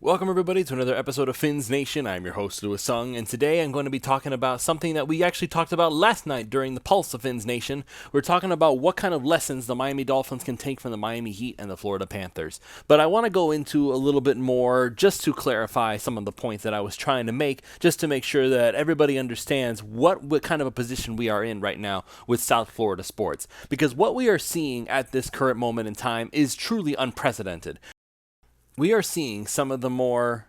Welcome everybody to another episode of Fins Nation. I'm your host Louis Sung, and today I'm going to be talking about something that we actually talked about last night during the Pulse of Fins Nation. We're talking about what kind of lessons the Miami Dolphins can take from the Miami Heat and the Florida Panthers. But I want to go into a little bit more just to clarify some of the points that I was trying to make, just to make sure that everybody understands what kind of a position we are in right now with South Florida sports. Because what we are seeing at this current moment in time is truly unprecedented. We are seeing some of the more,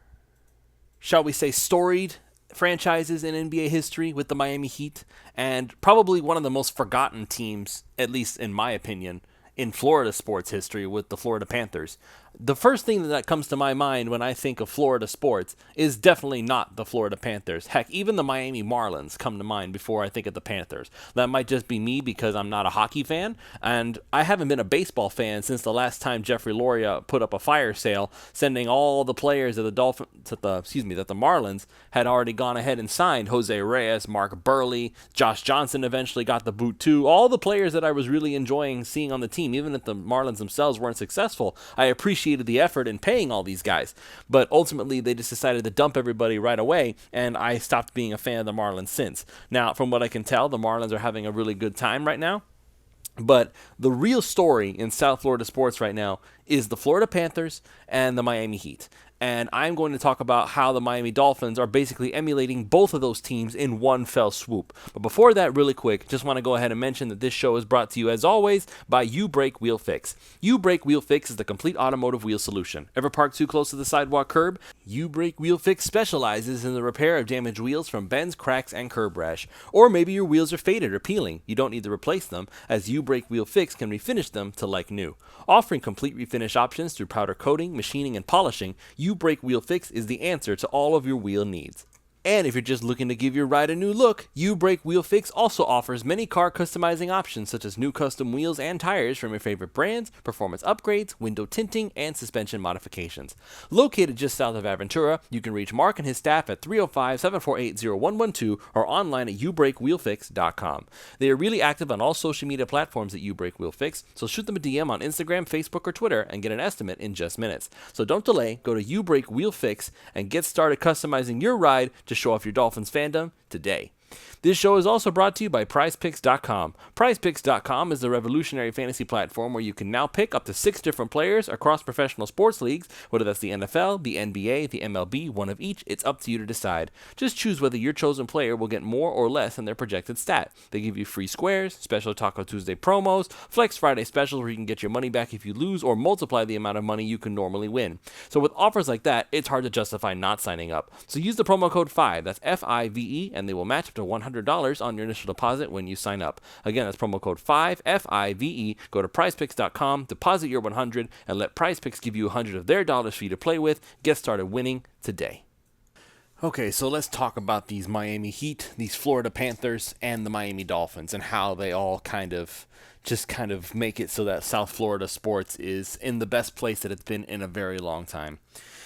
shall we say, storied franchises in NBA history with the Miami Heat, and probably one of the most forgotten teams, at least in my opinion, in Florida sports history with the Florida Panthers. The first thing that comes to my mind when I think of Florida sports is definitely not the Florida Panthers. Heck, even the Miami Marlins come to mind before I think of the Panthers. That might just be me because I'm not a hockey fan, and I haven't been a baseball fan since the last time Jeffrey Loria put up a fire sale, sending all the players of the that the Marlins had already gone ahead and signed. Jose Reyes, Mark Burley, Josh Johnson eventually got the boot too. All the players that I was really enjoying seeing on the team, even if the Marlins themselves weren't successful. I appreciated the effort in paying all these guys, but ultimately they just decided to dump everybody right away, and I stopped being a fan of the Marlins since. Now, from what I can tell, the Marlins are having a really good time right now, but the real story in South Florida sports right now is the Florida Panthers and the Miami Heat. And I'm going to talk about how the Miami Dolphins are basically emulating both of those teams in one fell swoop. But before that, really quick, just want to go ahead and mention that this show is brought to you, as always, by You Brake Wheel Fix. You Brake Wheel Fix is the complete automotive wheel solution. Ever parked too close to the sidewalk curb? You Brake Wheel Fix specializes in the repair of damaged wheels from bends, cracks, and curb rash. Or maybe your wheels are faded or peeling. You don't need to replace them, as You Brake Wheel Fix can refinish them to like new. Offering complete refinish options through powder coating, machining, and polishing, You Brake Wheel Fix is the answer to all of your wheel needs. And if you're just looking to give your ride a new look, You Brake Wheel Fix also offers many car customizing options such as new custom wheels and tires from your favorite brands, performance upgrades, window tinting, and suspension modifications. Located just south of Aventura, you can reach Mark and his staff at 305-748-0112 or online at youbrakewheelfix.com. They are really active on all social media platforms at You Brake Wheel Fix, so shoot them a DM on Instagram, Facebook, or Twitter and get an estimate in just minutes. So don't delay, go to You Brake Wheel Fix and get started customizing your ride to show off your Dolphins fandom today. This show is also brought to you by PrizePicks.com. PrizePicks.com is the revolutionary fantasy platform where you can now pick up to 6 different players across professional sports leagues, whether that's the NFL, the NBA, the MLB, one of each. It's up to you to decide. Just choose whether your chosen player will get more or less than their projected stat. They give you free squares, special Taco Tuesday promos, Flex Friday specials where you can get your money back if you lose or multiply the amount of money you can normally win. So with offers like that, it's hard to justify not signing up. So use the promo code FIVE, that's F-I-V-E, and they will match up to $100 on your initial deposit when you sign up. Again, that's promo code FIVE, F-I-V-E. Go to PrizePicks.com, deposit your $100, and let PrizePicks give you $100 of their dollars for you to play with. Get started winning today. Okay, so let's talk about these Miami Heat, these Florida Panthers, and the Miami Dolphins, and how they all kind of make it so that South Florida sports is in the best place that it's been in a very long time.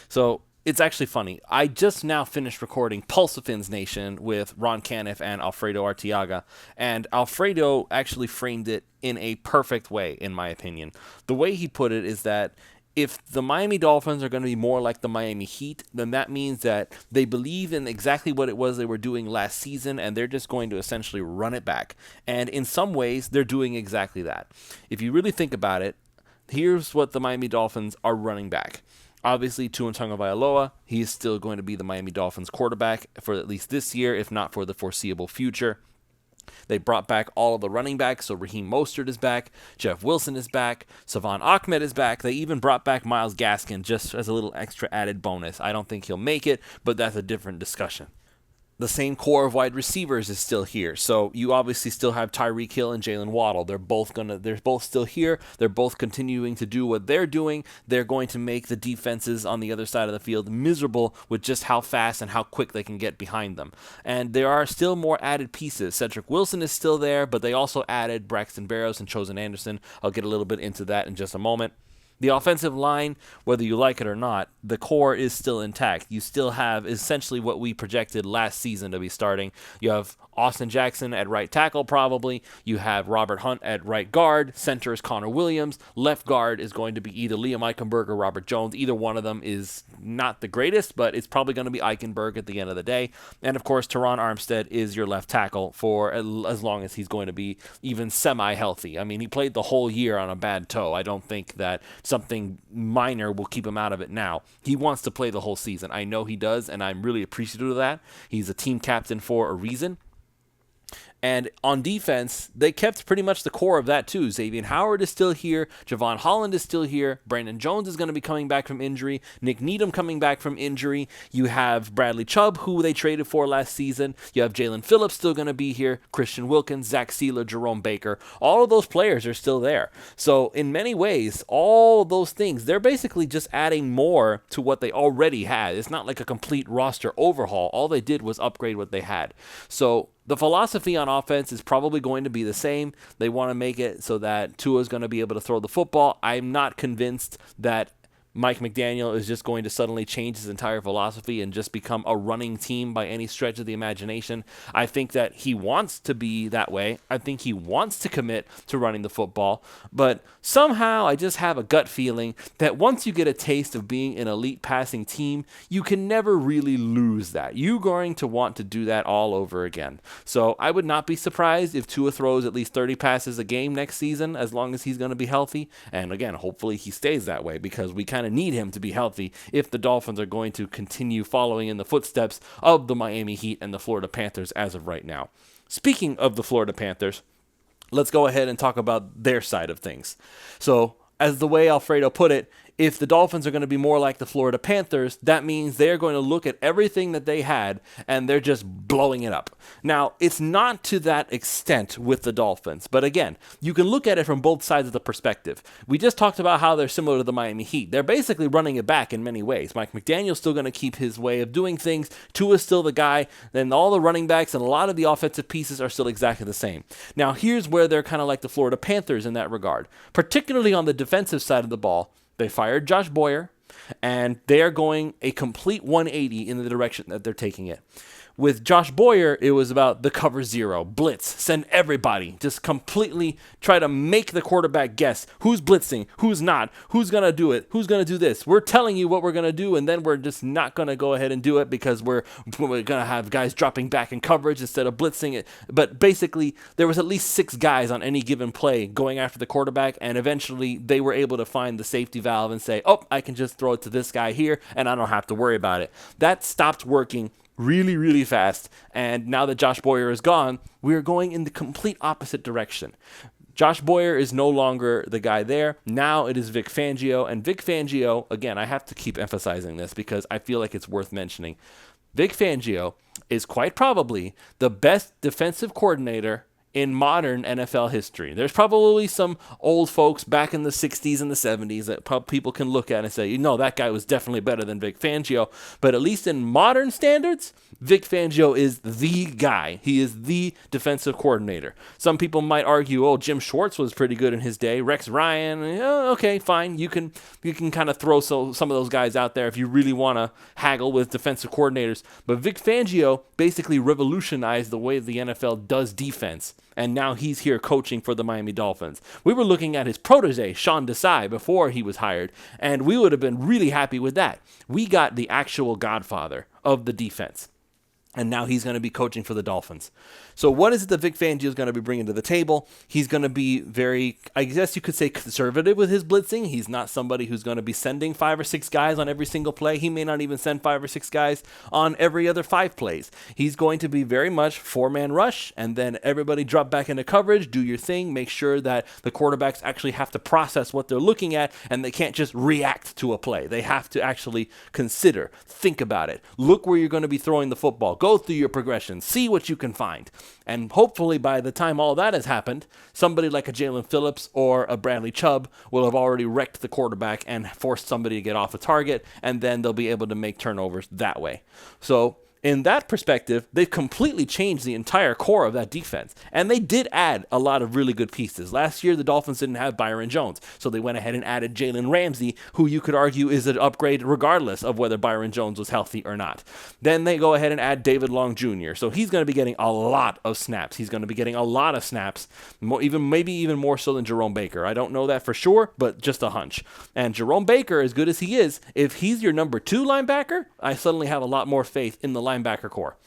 So it's actually funny. I just now finished recording Pulse of Fins Nation with Ron Caniff and Alfredo Arteaga, and Alfredo actually framed it in a perfect way, in my opinion. The way he put it is that if the Miami Dolphins are going to be more like the Miami Heat, then that means that they believe in exactly what it was they were doing last season, and they're just going to essentially run it back. And in some ways, they're doing exactly that. If you really think about it, here's what the Miami Dolphins are running back. Obviously, Tua Tagovailoa, he is still going to be the Miami Dolphins quarterback for at least this year, if not for the foreseeable future. They brought back all of the running backs, so Raheem Mostert is back, Jeff Wilson is back, Savon Ahmed is back. They even brought back Myles Gaskin just as a little extra added bonus. I don't think he'll make it, but that's a different discussion. The same core of wide receivers is still here. So you obviously still have Tyreek Hill and Jalen Waddle. They're both still here. They're both continuing to do what they're doing. They're going to make the defenses on the other side of the field miserable with just how fast and how quick they can get behind them. And there are still more added pieces. Cedric Wilson is still there, but they also added Braxton Berrios and Chosen Anderson. I'll get a little bit into that in just a moment. The offensive line, whether you like it or not, the core is still intact. You still have essentially what we projected last season to be starting. You have Austin Jackson at right tackle probably. You have Robert Hunt at right guard. Center is Connor Williams. Left guard is going to be either Liam Eichenberg or Robert Jones. Either one of them is not the greatest, but it's probably going to be Eichenberg at the end of the day. And, of course, Teron Armstead is your left tackle for as long as he's going to be even semi-healthy. I mean, he played the whole year on a bad toe. I don't think that something minor will keep him out of it now. He wants to play the whole season. I know he does, and I'm really appreciative of that. He's a team captain for a reason. And on defense, they kept pretty much the core of that too. Xavier Howard is still here. Javon Holland is still here. Brandon Jones is going to be coming back from injury. Nick Needham coming back from injury. You have Bradley Chubb, who they traded for last season. You have Jalen Phillips still going to be here. Christian Wilkins, Zach Sealer, Jerome Baker. All of those players are still there. So in many ways, all those things, they're basically just adding more to what they already had. It's not like a complete roster overhaul. All they did was upgrade what they had. So the philosophy on offense is probably going to be the same. They want to make it so that Tua is going to be able to throw the football. I'm not convinced that Mike McDaniel is just going to suddenly change his entire philosophy and just become a running team by any stretch of the imagination. I think that he wants to be that way. I think he wants to commit to running the football. But somehow I just have a gut feeling that once you get a taste of being an elite passing team, you can never really lose that. You're going to want to do that all over again. So I would not be surprised if Tua throws at least 30 passes a game next season, as long as he's going to be healthy. And again, hopefully he stays that way, because we kind of need him to be healthy if the Dolphins are going to continue following in the footsteps of the Miami Heat and the Florida Panthers as of right now. Speaking of the Florida Panthers, let's go ahead and talk about their side of things. So, as the way Alfredo put it, if the Dolphins are going to be more like the Florida Panthers, that means they're going to look at everything that they had and they're just blowing it up. Now, it's not to that extent with the Dolphins, but again, you can look at it from both sides of the perspective. We just talked about how they're similar to the Miami Heat. They're basically running it back in many ways. Mike McDaniel's still going to keep his way of doing things. Tua's still the guy. Then all the running backs and a lot of the offensive pieces are still exactly the same. Now, here's where they're kind of like the Florida Panthers in that regard, particularly on the defensive side of the ball. They fired Josh Boyer, and they are going a complete 180 in the direction that they're taking it. With Josh Boyer, it was about the cover zero, blitz, send everybody, just completely try to make the quarterback guess who's blitzing, who's not, who's going to do it, who's going to do this. We're telling you what we're going to do, and then we're just not going to go ahead and do it because we're going to have guys dropping back in coverage instead of blitzing it. But basically, there was at least 6 guys on any given play going after the quarterback, and eventually they were able to find the safety valve and say, oh, I can just throw it to this guy here, and I don't have to worry about it. That stopped working really, really fast. And now that Josh Boyer is gone, we are going in the complete opposite direction. Josh Boyer is no longer the guy there. Now it is Vic Fangio. And Vic Fangio, again, I have to keep emphasizing this because I feel like it's worth mentioning. Vic Fangio is quite probably the best defensive coordinator in modern NFL history. There's probably some old folks back in the 60s and the 70s that people can look at and say, you know, that guy was definitely better than Vic Fangio. But at least in modern standards, Vic Fangio is the guy. He is the defensive coordinator. Some people might argue, oh, Jim Schwartz was pretty good in his day. Rex Ryan, okay, fine. You can kind of throw some of those guys out there if you really want to haggle with defensive coordinators. But Vic Fangio basically revolutionized the way the NFL does defense. And now he's here coaching for the Miami Dolphins. We were looking at his protege, Sean Desai, before he was hired, and we would have been really happy with that. We got the actual godfather of the defense. And now he's going to be coaching for the Dolphins. So what is it that Vic Fangio is going to be bringing to the table? He's going to be very, I guess you could say, conservative with his blitzing. He's not somebody who's going to be sending 5 or 6 guys on every single play. He may not even send 5 or 6 guys on every other 5 plays. He's going to be very much 4-man rush, and then everybody drop back into coverage, do your thing, make sure that the quarterbacks actually have to process what they're looking at, and they can't just react to a play. They have to actually consider, think about it, look where you're going to be throwing the football, go through your progression, see what you can find. And hopefully by the time all that has happened, somebody like a Jalen Phillips or a Bradley Chubb will have already wrecked the quarterback and forced somebody to get off a target, and then they'll be able to make turnovers that way. So in that perspective, they've completely changed the entire core of that defense. And they did add a lot of really good pieces. Last year, the Dolphins didn't have Byron Jones, so they went ahead and added Jalen Ramsey, who you could argue is an upgrade regardless of whether Byron Jones was healthy or not. Then they go ahead and add David Long Jr., so he's going to be getting a lot of snaps. He's going to be getting a lot of snaps, maybe even more so than Jerome Baker. I don't know that for sure, but just a hunch. And Jerome Baker, as good as he is, if he's your number 2 linebacker, I suddenly have a lot more faith in the linebacker core.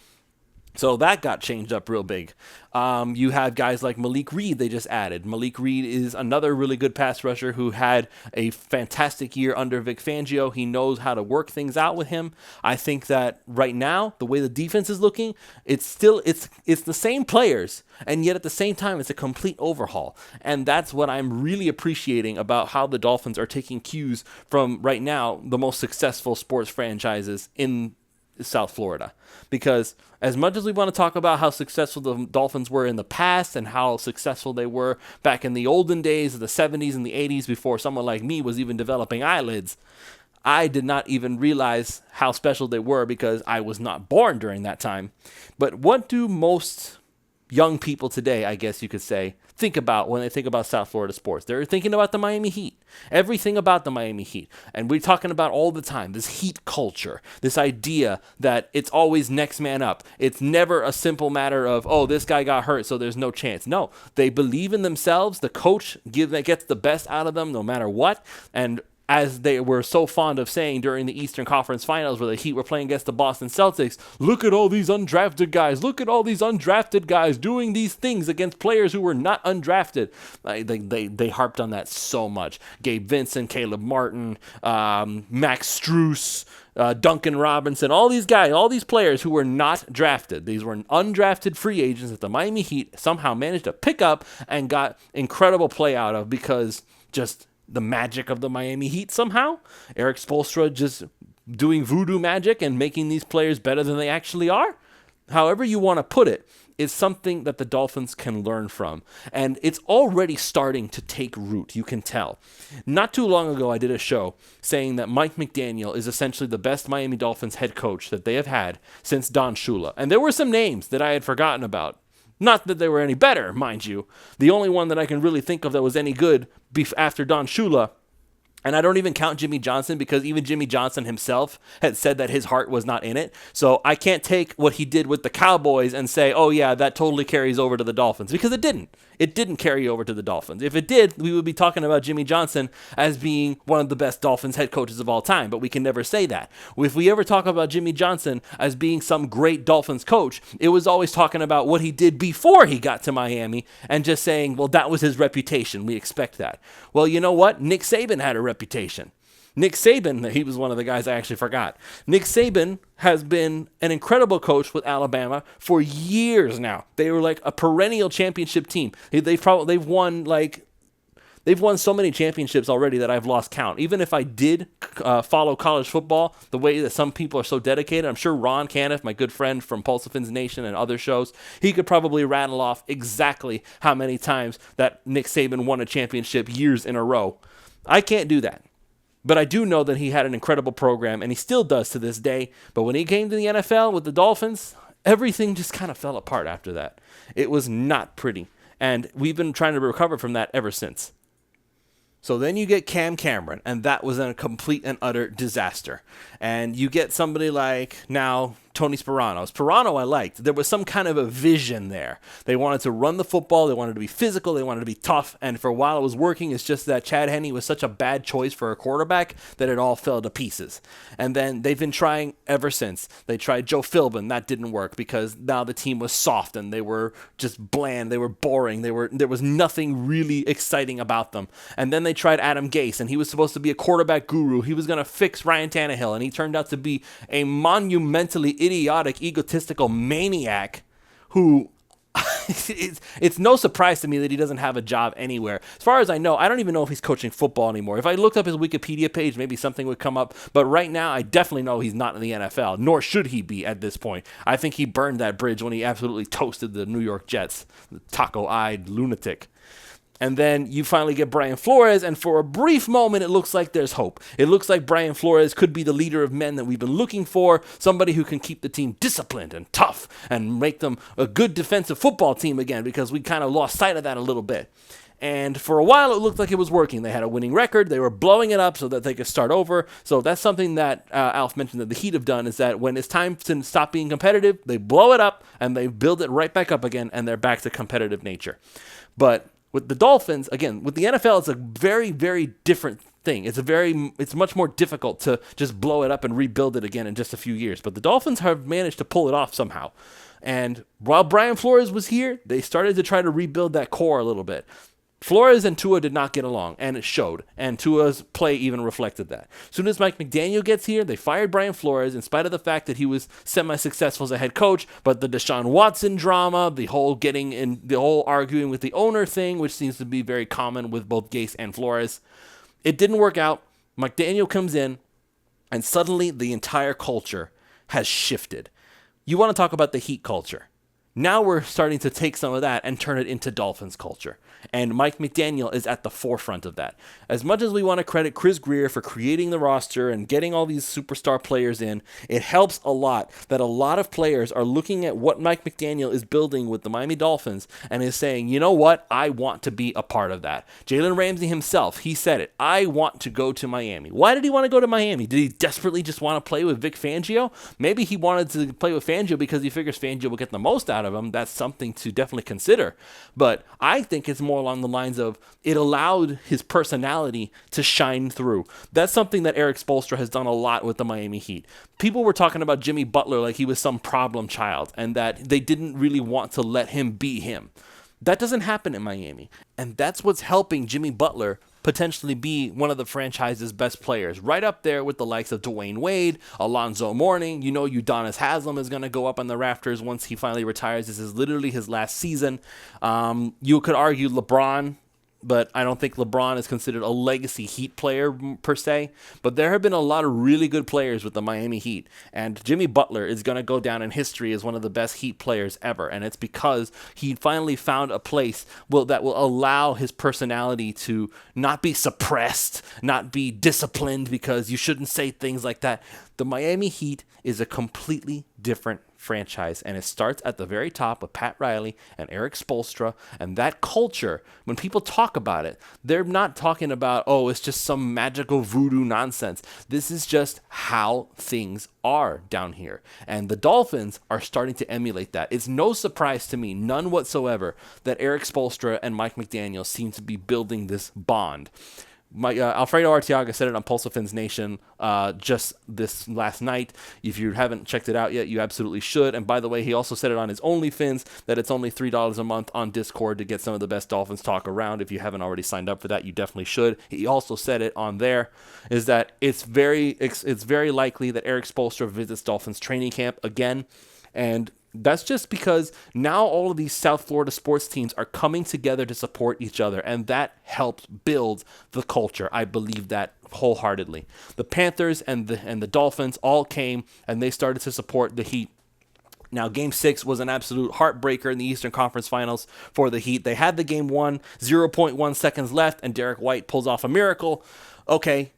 So that got changed up real big. You have guys like Malik Reed they just added. Malik Reed is another really good pass rusher who had a fantastic year under Vic Fangio. He knows how to work things out with him. I think that right now, the way the defense is looking, it's the same players, and yet at the same time, it's a complete overhaul. And that's what I'm really appreciating about how the Dolphins are taking cues from, right now, the most successful sports franchises in South Florida. Because as much as we want to talk about how successful the Dolphins were in the past and how successful they were back in the olden days of the 70s and the 80s before someone like me was even developing eyelids, I did not even realize how special they were because I was not born during that time. But what do most young people today, I guess you could say, think about when they think about South Florida sports? They're thinking about the Miami Heat. Everything about the Miami Heat. And we're talking about all the time, this Heat culture, this idea that it's always next man up. It's never a simple matter of, oh, this guy got hurt, so there's no chance. No, they believe in themselves. The coach gets the best out of them no matter what. And as they were so fond of saying during the Eastern Conference Finals where the Heat were playing against the Boston Celtics, look at all these undrafted guys. Look at all these undrafted guys doing these things against players who were not undrafted. They harped on that so much. Gabe Vincent, Caleb Martin, Max Strus, Duncan Robinson, all these guys, all these players who were not drafted. These were undrafted free agents that the Miami Heat somehow managed to pick up and got incredible play out of because just the magic of the Miami Heat somehow. Erik Spoelstra just doing voodoo magic and making these players better than they actually are. However you want to put it, is something that the Dolphins can learn from. And it's already starting to take root, you can tell. Not too long ago, I did a show saying that Mike McDaniel is essentially the best Miami Dolphins head coach that they have had since Don Shula. And there were some names that I had forgotten about. Not that they were any better, mind you. The only one that I can really think of that was any good after Don Shula, and I don't even count Jimmy Johnson because even Jimmy Johnson himself had said that his heart was not in it. So I can't take what he did with the Cowboys and say, oh yeah, that totally carries over to the Dolphins, because it didn't. It didn't carry over to the Dolphins. If it did, we would be talking about Jimmy Johnson as being one of the best Dolphins head coaches of all time, but we can never say that. If we ever talk about Jimmy Johnson as being some great Dolphins coach, it was always talking about what he did before he got to Miami and just saying, well, that was his reputation. We expect that. Well, you know what? Nick Saban had a reputation. Nick Saban, he was one of the guys I actually forgot. Nick Saban has been an incredible coach with Alabama for years now. They were like a perennial championship team. They've won so many championships already that I've lost count. Even if I did follow college football the way that some people are so dedicated, I'm sure Ron Caniff, my good friend from Pulse of Fins Nation and other shows, he could probably rattle off exactly how many times that Nick Saban won a championship years in a row. I can't do that. But I do know that he had an incredible program, and he still does to this day. But when he came to the NFL with the Dolphins, everything just kind of fell apart after that. It was not pretty. And we've been trying to recover from that ever since. So then you get Cam Cameron, and that was a complete and utter disaster. And you get somebody like now Tony Sparano. Sparano I liked. There was some kind of a vision there. They wanted to run the football. They wanted to be physical. They wanted to be tough. And for a while it was working. It's just that Chad Henne was such a bad choice for a quarterback that it all fell to pieces. And then they've been trying ever since. They tried Joe Philbin. That didn't work because now the team was soft and they were just bland. They were boring. There was nothing really exciting about them. And then they tried Adam Gase, and he was supposed to be a quarterback guru. He was going to fix Ryan Tannehill, and he turned out to be a monumentally idiotic, egotistical maniac who it's no surprise to me that he doesn't have a job anywhere. As far as I know, I don't even know if he's coaching football anymore. If I looked up his Wikipedia page, maybe something would come up. But right now, I definitely know he's not in the NFL, nor should he be at this point. I think he burned that bridge when he absolutely toasted the New York Jets, the taco-eyed lunatic. And then you finally get Brian Flores, and for a brief moment, it looks like there's hope. It looks like Brian Flores could be the leader of men that we've been looking for, somebody who can keep the team disciplined and tough and make them a good defensive football team again, because we kind of lost sight of that a little bit. And for a while, it looked like it was working. They had a winning record. They were blowing it up so that they could start over. So that's something that Alf mentioned that the Heat have done, is that when it's time to stop being competitive, they blow it up and they build it right back up again, and they're back to competitive nature. But with the Dolphins, again, with the NFL, it's a very, very different thing. It's much more difficult to just blow it up and rebuild it again in just a few years. But the Dolphins have managed to pull it off somehow. And while Brian Flores was here, they started to try to rebuild that core a little bit. Flores and Tua did not get along, and it showed, and Tua's play even reflected that. As soon as Mike McDaniel gets here, they fired Brian Flores in spite of the fact that he was semi-successful as a head coach, but the Deshaun Watson drama, the whole arguing with the owner thing, which seems to be very common with both Gase and Flores, it didn't work out. McDaniel comes in, and suddenly the entire culture has shifted. You want to talk about the Heat culture. Now we're starting to take some of that and turn it into Dolphins culture. And Mike McDaniel is at the forefront of that. As much as we want to credit Chris Greer for creating the roster and getting all these superstar players in, it helps a lot that a lot of players are looking at what Mike McDaniel is building with the Miami Dolphins and is saying, you know what, I want to be a part of that. Jalen Ramsey himself, he said it, I want to go to Miami. Why did he want to go to Miami? Did he desperately just want to play with Vic Fangio? Maybe he wanted to play with Fangio because he figures Fangio will get the most out of him. That's something to definitely consider. But I think it's more along the lines of it allowed his personality to shine through. That's something that Erik Spoelstra has done a lot with the Miami Heat. People were talking about Jimmy Butler like he was some problem child and that they didn't really want to let him be him. That doesn't happen in Miami. And that's what's helping Jimmy Butler potentially be one of the franchise's best players, right up there with the likes of Dwayne Wade, Alonzo Mourning. You know, Udonis Haslem is going to go up on the rafters once he finally retires. This is literally his last season. You could argue LeBron, but I don't think LeBron is considered a legacy Heat player per se. But there have been a lot of really good players with the Miami Heat. And Jimmy Butler is going to go down in history as one of the best Heat players ever. And it's because he finally found a place that will allow his personality to not be suppressed, not be disciplined because you shouldn't say things like that. The Miami Heat is a completely different franchise, and it starts at the very top with Pat Riley and Erik Spoelstra, and that culture, when people talk about it, they're not talking about, oh, it's just some magical voodoo nonsense. This is just how things are down here, and the Dolphins are starting to emulate that. It's no surprise to me, none whatsoever, that Erik Spoelstra and Mike McDaniel seem to be building this bond. Alfredo Arteaga said it on Pulse of Fins Nation just this last night. If you haven't checked it out yet, you absolutely should. And by the way, he also said it on his OnlyFins that it's only $3 a month on Discord to get some of the best Dolphins talk around. If you haven't already signed up for that, you definitely should. He also said it on there, is that it's very likely that Erik Spoelstra visits Dolphins training camp again. And that's just because now all of these South Florida sports teams are coming together to support each other, and that helps build the culture. I believe that wholeheartedly. The Panthers and the Dolphins all came, and they started to support the Heat. Now, Game 6 was an absolute heartbreaker in the Eastern Conference Finals for the Heat. They had the game won, 0.1 seconds left, and Derek White pulls off a miracle. Okay,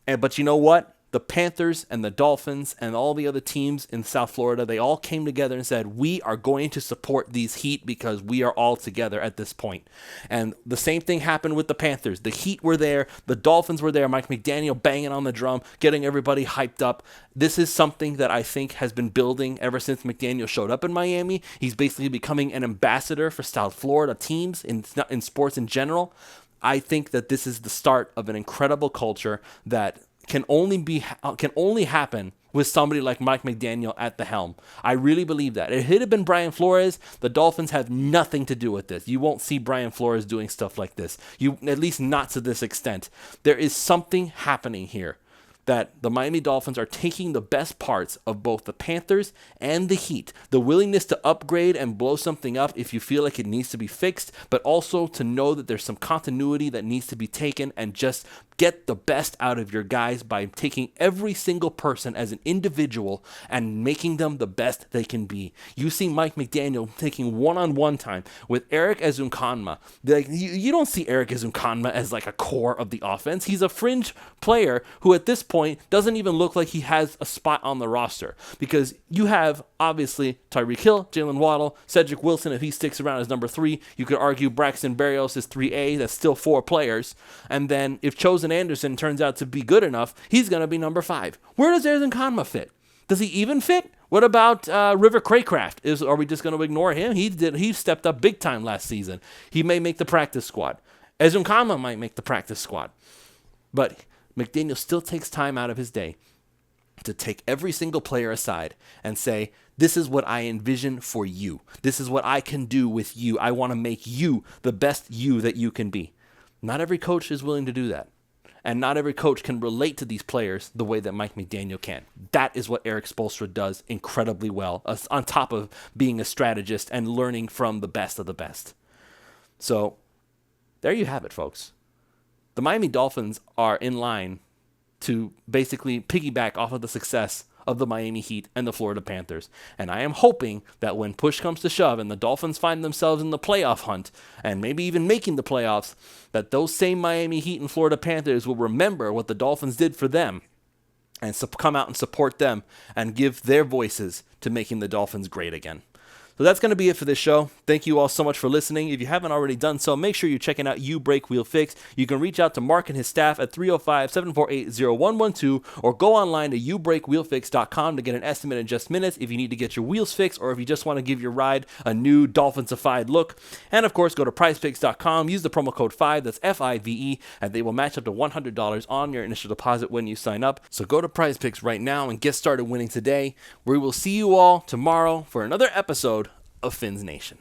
but you know what? The Panthers and the Dolphins and all the other teams in South Florida, they all came together and said, we are going to support these Heat because we are all together at this point. And the same thing happened with the Panthers. The Heat were there. The Dolphins were there. Mike McDaniel banging on the drum, getting everybody hyped up. This is something that I think has been building ever since McDaniel showed up in Miami. He's basically becoming an ambassador for South Florida teams in sports in general. I think that this is the start of an incredible culture that can only happen with somebody like Mike McDaniel at the helm. I really believe that. If it had been Brian Flores, the Dolphins have nothing to do with this. You won't see Brian Flores doing stuff like this. At least not to this extent. There is something happening here that the Miami Dolphins are taking the best parts of both the Panthers and the Heat. The willingness to upgrade and blow something up if you feel like it needs to be fixed, but also to know that there's some continuity that needs to be taken and just get the best out of your guys by taking every single person as an individual and making them the best they can be. You see Mike McDaniel taking one-on-one time with Erik Spoelstra. Like, you don't see Erik Spoelstra as like a core of the offense. He's a fringe player who at this point doesn't even look like he has a spot on the roster, because you have obviously Tyreek Hill, Jalen Waddle, Cedric Wilson if he sticks around as number 3. You could argue Braxton Berrios is 3A. That's still 4 players. And then if Chosen Anderson turns out to be good enough, he's going to be number 5. Where does Spoelstra fit? Does he even fit? What about River Craycraft? Are we just going to ignore him? He stepped up big time last season. He may make the practice squad. Spoelstra might make the practice squad. But McDaniel still takes time out of his day to take every single player aside and say, this is what I envision for you. This is what I can do with you. I want to make you the best you that you can be. Not every coach is willing to do that. And not every coach can relate to these players the way that Mike McDaniel can. That is what Erik Spoelstra does incredibly well, on top of being a strategist and learning from the best of the best. So there you have it, folks. The Miami Dolphins are in line to basically piggyback off of the success of the Miami Heat and the Florida Panthers. And I am hoping that when push comes to shove and the Dolphins find themselves in the playoff hunt and maybe even making the playoffs, that those same Miami Heat and Florida Panthers will remember what the Dolphins did for them and come out and support them and give their voices to making the Dolphins great again. So that's going to be it for this show. Thank you all so much for listening. If you haven't already done so, make sure you're checking out You Break Wheel Fix. You can reach out to Mark and his staff at 305-748-0112 or go online to youbreakwheelfix.com to get an estimate in just minutes if you need to get your wheels fixed or if you just want to give your ride a new Dolphinsified look. And of course, go to PrizePicks.com, use the promo code 5, that's FIVE, and they will match up to $100 on your initial deposit when you sign up. So go to PrizePicks right now and get started winning today. We will see you all tomorrow for another episode of Fins Nation.